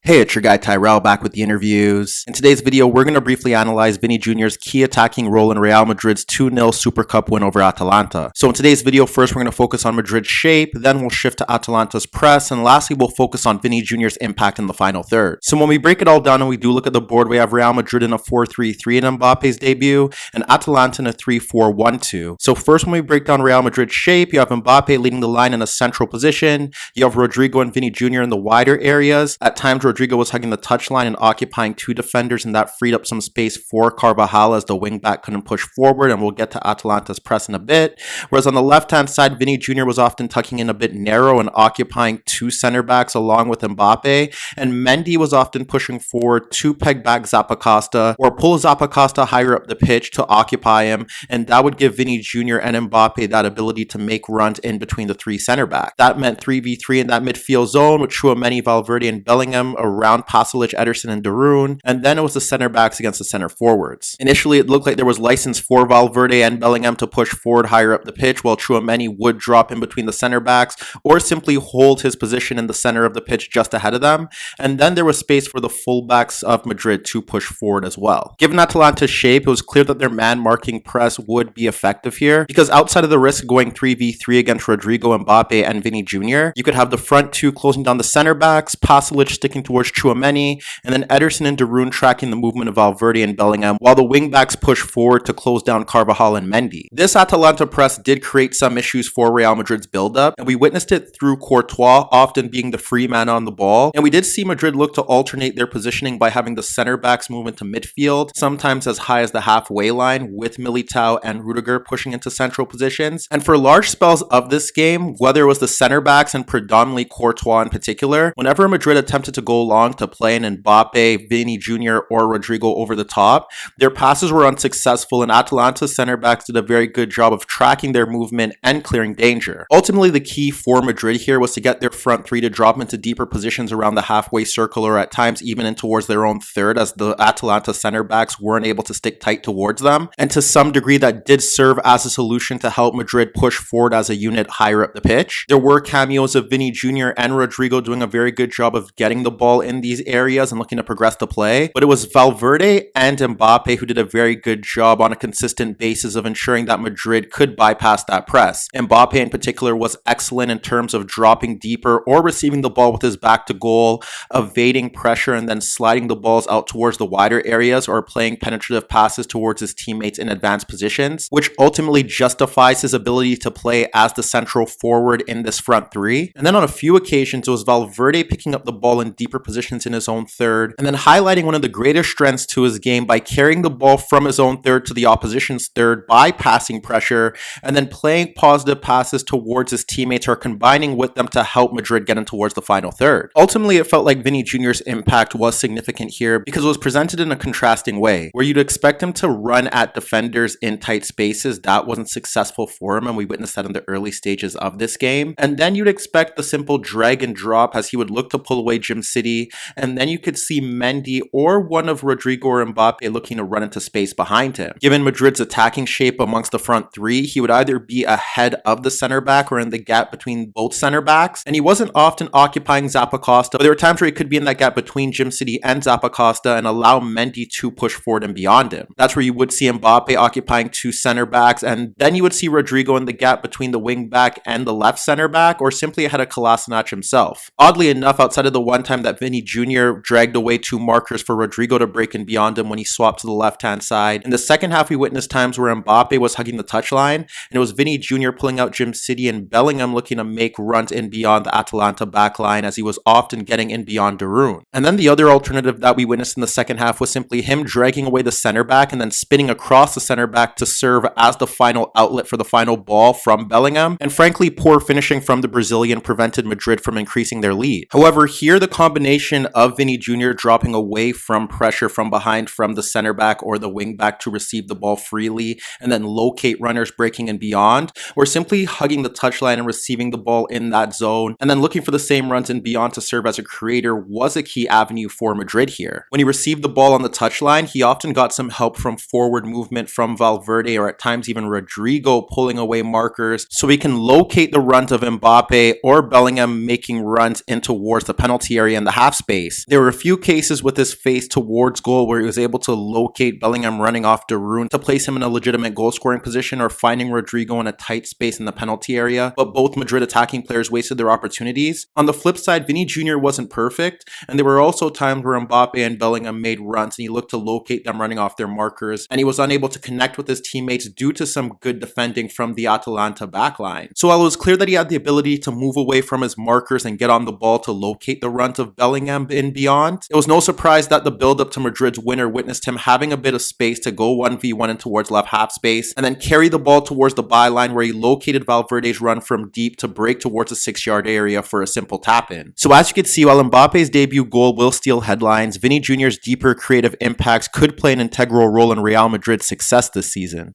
Hey, it's your guy Tyrrell back with the interviews. In today's video, we're going to briefly analyze Vinnie Jr.'s key attacking role in Real Madrid's 2-0 Super Cup win over Atalanta. So in today's video, first we're going to focus on Madrid's shape, then we'll shift to Atalanta's press, and lastly we'll focus on Vinnie Jr.'s impact in the final third. So when we break it all down and we do look at the board, we have Real Madrid in a 4-3-3 in Mbappe's debut, and Atalanta in a 3-4-1-2. So first when we break down Real Madrid's shape, you have Mbappe leading the line in a central position, you have Rodrigo and Vinnie Jr. in the wider areas. At times Rodrigo was hugging the touchline and occupying two defenders, and that freed up some space for Carvajal as the wingback couldn't push forward, and we'll get to Atalanta's press in a bit. Whereas on the left-hand side, Vinnie Jr. was often tucking in a bit narrow and occupying two center backs along with Mbappe, and Mendy was often pushing forward to peg back Zappacosta or pull Zappacosta higher up the pitch to occupy him, and that would give Vinnie Jr. and Mbappe that ability to make runs in between the three center backs. That meant 3v3 in that midfield zone with Tchouaméni, Valverde, and Bellingham around Pasalic, Ederson, and Darun, and then it was the center backs against the center forwards. Initially, it looked like there was license for Valverde and Bellingham to push forward higher up the pitch, while Tchouaméni would drop in between the center backs or simply hold his position in the center of the pitch just ahead of them, and then there was space for the fullbacks of Madrid to push forward as well. Given Atalanta's shape, it was clear that their man-marking press would be effective here, because outside of the risk going 3v3 against Rodrigo, Mbappe, and Vinnie Jr., you could have the front two closing down the center backs, Pasalic sticking towards Tchouaméni, and then Ederson and Darun tracking the movement of Valverde and Bellingham, while the wingbacks push forward to close down Carvajal and Mendy. This Atalanta press did create some issues for Real Madrid's build-up, and we witnessed it through Courtois often being the free man on the ball, and we did see Madrid look to alternate their positioning by having the center backs move into midfield, sometimes as high as the halfway line, with Militao and Rudiger pushing into central positions. And for large spells of this game, whether it was the center backs and predominantly Courtois in particular, whenever Madrid attempted to go long to play an Mbappe, Vinnie Jr., or Rodrigo over the top, their passes were unsuccessful, and Atalanta's center backs did a very good job of tracking their movement and clearing danger. Ultimately, the key for Madrid here was to get their front three to drop into deeper positions around the halfway circle, or at times even in towards their own third, as the Atalanta center backs weren't able to stick tight towards them. And to some degree, that did serve as a solution to help Madrid push forward as a unit higher up the pitch. There were cameos of Vinnie Jr. and Rodrigo doing a very good job of getting the ball in these areas and looking to progress the play, but it was Valverde and Mbappe who did a very good job on a consistent basis of ensuring that Madrid could bypass that press. Mbappe in particular was excellent in terms of dropping deeper or receiving the ball with his back to goal, evading pressure, and then sliding the balls out towards the wider areas or playing penetrative passes towards his teammates in advanced positions, which ultimately justifies his ability to play as the central forward in this front three. And then on a few occasions, it was Valverde picking up the ball in deeper positions in his own third, and then highlighting one of the greatest strengths to his game by carrying the ball from his own third to the opposition's third, bypassing pressure, and then playing positive passes towards his teammates or combining with them to help Madrid get in towards the final third. Ultimately, it felt like Vinnie Jr.'s impact was significant here because it was presented in a contrasting way, where you'd expect him to run at defenders in tight spaces. That wasn't successful for him, and we witnessed that in the early stages of this game. And then you'd expect the simple drag and drop as he would look to pull away Jim City, and then you could see Mendy or one of Rodrigo or Mbappe looking to run into space behind him. Given Madrid's attacking shape amongst the front three, he would either be ahead of the center back or in the gap between both center backs, and he wasn't often occupying Zappacosta, but there were times where he could be in that gap between Jim City and Zappacosta and allow Mendy to push forward and beyond him. That's where you would see Mbappe occupying two center backs, and then you would see Rodrigo in the gap between the wing back and the left center back, or simply ahead of Kolasinac himself. Oddly enough, outside of the one time that Vinnie Jr. dragged away two markers for Rodrigo to break in beyond him when he swapped to the left-hand side, in the second half we witnessed times where Mbappe was hugging the touchline, and it was Vinnie Jr. pulling out Jim City and Bellingham looking to make runs in beyond the Atalanta backline, as he was often getting in beyond Darun. And then the other alternative that we witnessed in the second half was simply him dragging away the center back and then spinning across the center back to serve as the final outlet for the final ball from Bellingham, and frankly poor finishing from the Brazilian prevented Madrid from increasing their lead. However, here the combination of Vinnie Jr. dropping away from pressure from behind from the center back or the wing back to receive the ball freely and then locate runners breaking and beyond, or simply hugging the touchline and receiving the ball in that zone and then looking for the same runs and beyond to serve as a creator was a key avenue for Madrid here. When he received the ball on the touchline, he often got some help from forward movement from Valverde or at times even Rodrigo pulling away markers so he can locate the runs of Mbappe or Bellingham making runs in towards the penalty area in the the half space. There were a few cases with his face towards goal where he was able to locate Bellingham running off De Roon to place him in a legitimate goal scoring position or finding Rodrigo in a tight space in the penalty area, but both Madrid attacking players wasted their opportunities. On the flip side, Vinnie Jr. wasn't perfect, and there were also times where Mbappe and Bellingham made runs and he looked to locate them running off their markers, and he was unable to connect with his teammates due to some good defending from the Atalanta backline. So while it was clear that he had the ability to move away from his markers and get on the ball to locate the runs of Bellingham and beyond, it was no surprise that the build-up to Madrid's winner witnessed him having a bit of space to go 1v1 in towards left half space, and then carry the ball towards the byline where he located Valverde's run from deep to break towards the 6-yard area for a simple tap-in. So as you can see, while Mbappe's debut goal will steal headlines, Vinnie Jr.'s deeper creative impacts could play an integral role in Real Madrid's success this season.